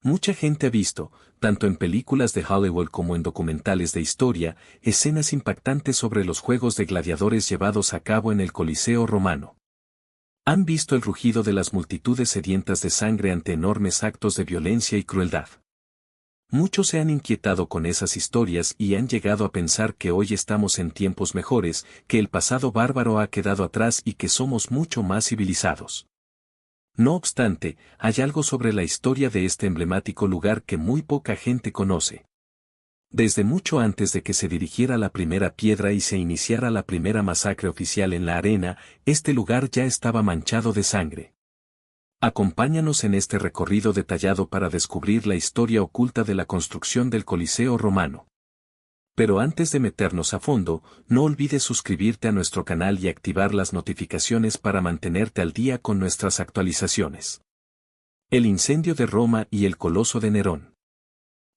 Mucha gente ha visto, tanto en películas de Hollywood como en documentales de historia, escenas impactantes sobre los juegos de gladiadores llevados a cabo en el Coliseo romano. Han visto el rugido de las multitudes sedientas de sangre ante enormes actos de violencia y crueldad. Muchos se han inquietado con esas historias y han llegado a pensar que hoy estamos en tiempos mejores, que el pasado bárbaro ha quedado atrás y que somos mucho más civilizados. No obstante, hay algo sobre la historia de este emblemático lugar que muy poca gente conoce. Desde mucho antes de que se dirigiera la primera piedra y se iniciara la primera masacre oficial en la arena, este lugar ya estaba manchado de sangre. Acompáñanos en este recorrido detallado para descubrir la historia oculta de la construcción del Coliseo romano. Pero antes de meternos a fondo, no olvides suscribirte a nuestro canal y activar las notificaciones para mantenerte al día con nuestras actualizaciones. El incendio de Roma y el Coloso de Nerón.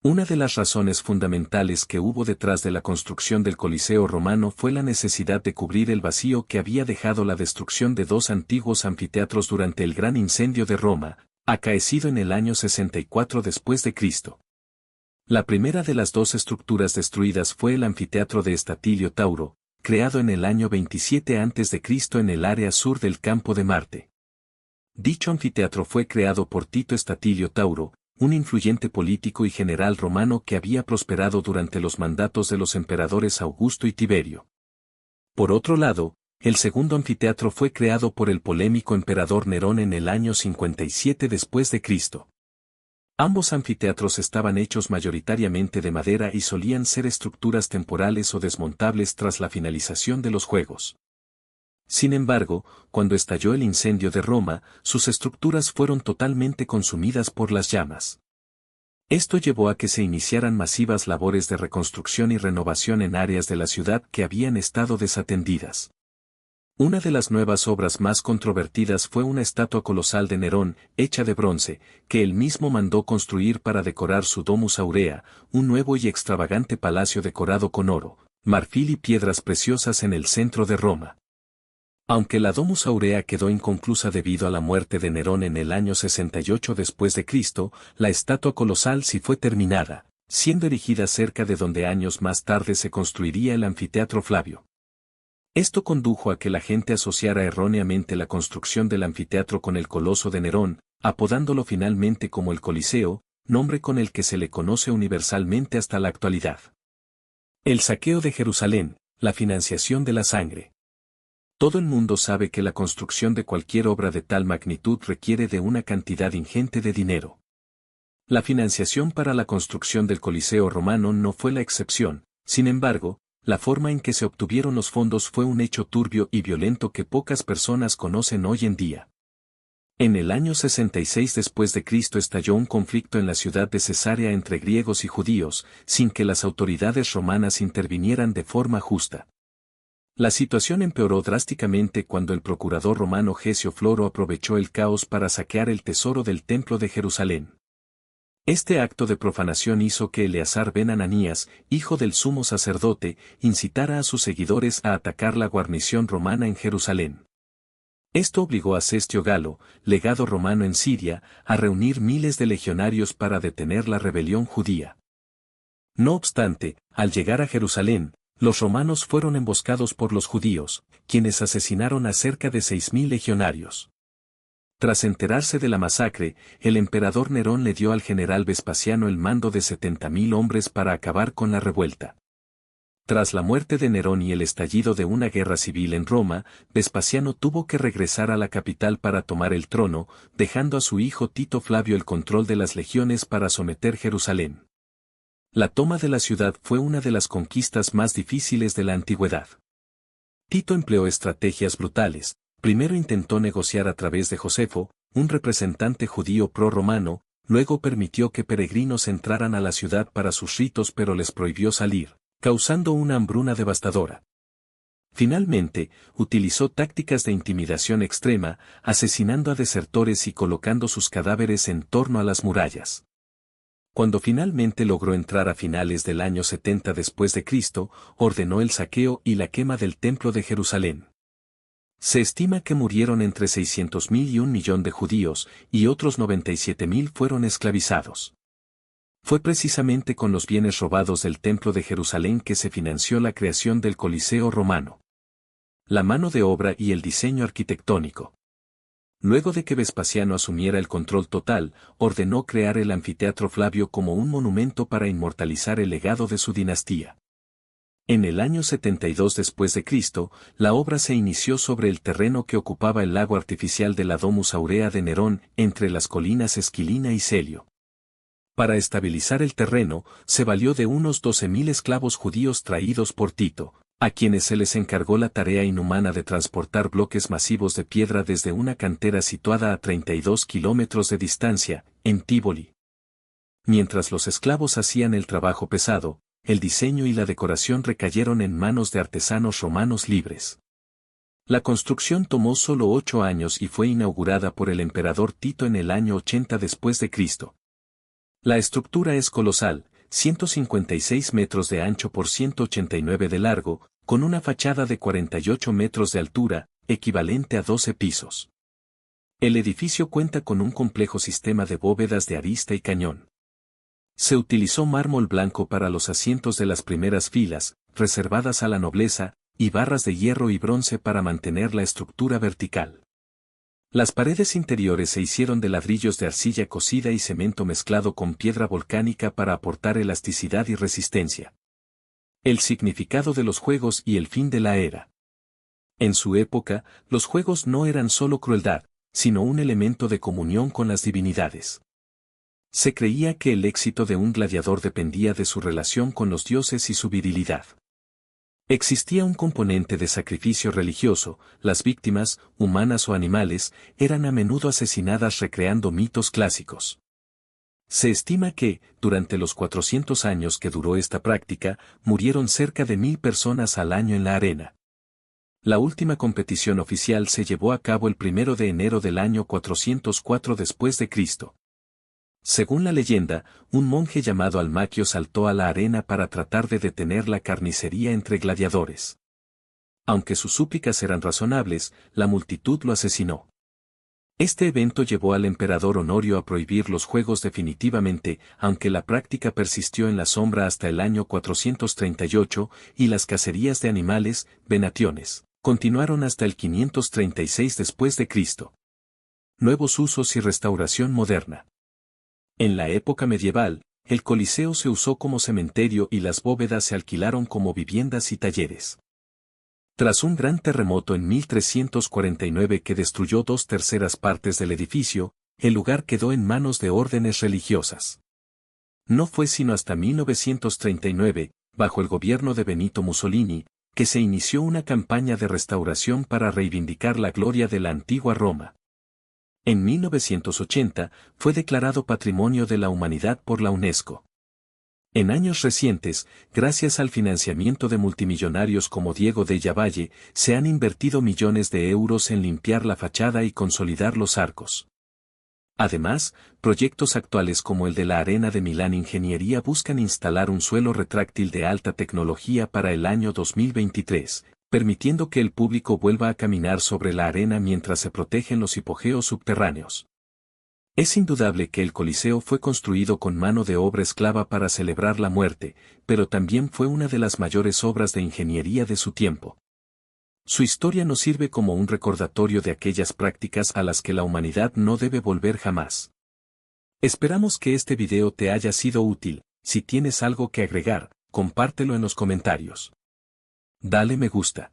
Una de las razones fundamentales que hubo detrás de la construcción del Coliseo romano fue la necesidad de cubrir el vacío que había dejado la destrucción de dos antiguos anfiteatros durante el gran incendio de Roma, acaecido en el año 64 después de Cristo. La primera de las dos estructuras destruidas fue el anfiteatro de Estatilio Tauro, creado en el año 27 a.C. en el área sur del campo de Marte. Dicho anfiteatro fue creado por Tito Estatilio Tauro, un influyente político y general romano que había prosperado durante los mandatos de los emperadores Augusto y Tiberio. Por otro lado, el segundo anfiteatro fue creado por el polémico emperador Nerón en el año 57 después de Cristo. Ambos anfiteatros estaban hechos mayoritariamente de madera y solían ser estructuras temporales o desmontables tras la finalización de los Juegos. Sin embargo, cuando estalló el incendio de Roma, sus estructuras fueron totalmente consumidas por las llamas. Esto llevó a que se iniciaran masivas labores de reconstrucción y renovación en áreas de la ciudad que habían estado desatendidas. Una de las nuevas obras más controvertidas fue una estatua colosal de Nerón, hecha de bronce, que él mismo mandó construir para decorar su Domus Aurea, un nuevo y extravagante palacio decorado con oro, marfil y piedras preciosas en el centro de Roma. Aunque la Domus Aurea quedó inconclusa debido a la muerte de Nerón en el año 68 después de Cristo, la estatua colosal sí fue terminada, siendo erigida cerca de donde años más tarde se construiría el anfiteatro Flavio. Esto condujo a que la gente asociara erróneamente la construcción del anfiteatro con el Coloso de Nerón, apodándolo finalmente como el Coliseo, nombre con el que se le conoce universalmente hasta la actualidad. El saqueo de Jerusalén, la financiación de la sangre. Todo el mundo sabe que la construcción de cualquier obra de tal magnitud requiere de una cantidad ingente de dinero. La financiación para la construcción del Coliseo romano no fue la excepción, sin embargo, la forma en que se obtuvieron los fondos fue un hecho turbio y violento que pocas personas conocen hoy en día. En el año 66 después de Cristo estalló un conflicto en la ciudad de Cesarea entre griegos y judíos, sin que las autoridades romanas intervinieran de forma justa. La situación empeoró drásticamente cuando el procurador romano Gesio Floro aprovechó el caos para saquear el tesoro del templo de Jerusalén. Este acto de profanación hizo que Eleazar ben Ananías, hijo del sumo sacerdote, incitara a sus seguidores a atacar la guarnición romana en Jerusalén. Esto obligó a Cestio Galo, legado romano en Siria, a reunir miles de legionarios para detener la rebelión judía. No obstante, al llegar a Jerusalén, los romanos fueron emboscados por los judíos, quienes asesinaron a cerca de 6.000 legionarios. Tras enterarse de la masacre, el emperador Nerón le dio al general Vespasiano el mando de 70.000 hombres para acabar con la revuelta. Tras la muerte de Nerón y el estallido de una guerra civil en Roma, Vespasiano tuvo que regresar a la capital para tomar el trono, dejando a su hijo Tito Flavio el control de las legiones para someter Jerusalén. La toma de la ciudad fue una de las conquistas más difíciles de la antigüedad. Tito empleó estrategias brutales. Primero intentó negociar a través de Josefo, un representante judío pro-romano, luego permitió que peregrinos entraran a la ciudad para sus ritos pero les prohibió salir, causando una hambruna devastadora. Finalmente, utilizó tácticas de intimidación extrema, asesinando a desertores y colocando sus cadáveres en torno a las murallas. Cuando finalmente logró entrar a finales del año 70 después de Cristo, ordenó el saqueo y la quema del templo de Jerusalén. Se estima que murieron entre 600.000 y 1 millón de judíos, y otros 97.000 fueron esclavizados. Fue precisamente con los bienes robados del Templo de Jerusalén que se financió la creación del Coliseo romano. La mano de obra y el diseño arquitectónico. Luego de que Vespasiano asumiera el control total, ordenó crear el anfiteatro Flavio como un monumento para inmortalizar el legado de su dinastía. En el año 72 después de Cristo, la obra se inició sobre el terreno que ocupaba el lago artificial de la Domus Aurea de Nerón, entre las colinas Esquilina y Celio. Para estabilizar el terreno, se valió de unos 12.000 esclavos judíos traídos por Tito, a quienes se les encargó la tarea inhumana de transportar bloques masivos de piedra desde una cantera situada a 32 kilómetros de distancia, en Tívoli. Mientras los esclavos hacían el trabajo pesado, el diseño y la decoración recayeron en manos de artesanos romanos libres. La construcción tomó solo 8 años y fue inaugurada por el emperador Tito en el año 80 después de Cristo. La estructura es colosal, 156 metros de ancho por 189 de largo, con una fachada de 48 metros de altura, equivalente a 12 pisos. El edificio cuenta con un complejo sistema de bóvedas de arista y cañón. Se utilizó mármol blanco para los asientos de las primeras filas, reservadas a la nobleza, y barras de hierro y bronce para mantener la estructura vertical. Las paredes interiores se hicieron de ladrillos de arcilla cocida y cemento mezclado con piedra volcánica para aportar elasticidad y resistencia. El significado de los juegos y el fin de la era. En su época, los juegos no eran solo crueldad, sino un elemento de comunión con las divinidades. Se creía que el éxito de un gladiador dependía de su relación con los dioses y su virilidad. Existía un componente de sacrificio religioso, las víctimas, humanas o animales, eran a menudo asesinadas recreando mitos clásicos. Se estima que, durante los 400 años que duró esta práctica, murieron cerca de 1.000 personas al año en la arena. La última competición oficial se llevó a cabo el 1 de enero del año 404 después de Cristo. Según la leyenda, un monje llamado Almaquio saltó a la arena para tratar de detener la carnicería entre gladiadores. Aunque sus súplicas eran razonables, la multitud lo asesinó. Este evento llevó al emperador Honorio a prohibir los juegos definitivamente, aunque la práctica persistió en la sombra hasta el año 438, y las cacerías de animales, venationes, continuaron hasta el 536 después de Cristo. Nuevos usos y restauración moderna. En la época medieval, el Coliseo se usó como cementerio y las bóvedas se alquilaron como viviendas y talleres. Tras un gran terremoto en 1349 que destruyó 2/3 partes del edificio, el lugar quedó en manos de órdenes religiosas. No fue sino hasta 1939, bajo el gobierno de Benito Mussolini, que se inició una campaña de restauración para reivindicar la gloria de la antigua Roma. En 1980, fue declarado Patrimonio de la Humanidad por la UNESCO. En años recientes, gracias al financiamiento de multimillonarios como Diego Della Valle, se han invertido millones de euros en limpiar la fachada y consolidar los arcos. Además, proyectos actuales como el de la Arena de Milán Ingeniería buscan instalar un suelo retráctil de alta tecnología para el año 2023. Permitiendo que el público vuelva a caminar sobre la arena mientras se protegen los hipogeos subterráneos. Es indudable que el Coliseo fue construido con mano de obra esclava para celebrar la muerte, pero también fue una de las mayores obras de ingeniería de su tiempo. Su historia nos sirve como un recordatorio de aquellas prácticas a las que la humanidad no debe volver jamás. Esperamos que este video te haya sido útil. Si tienes algo que agregar, compártelo en los comentarios. Dale me gusta.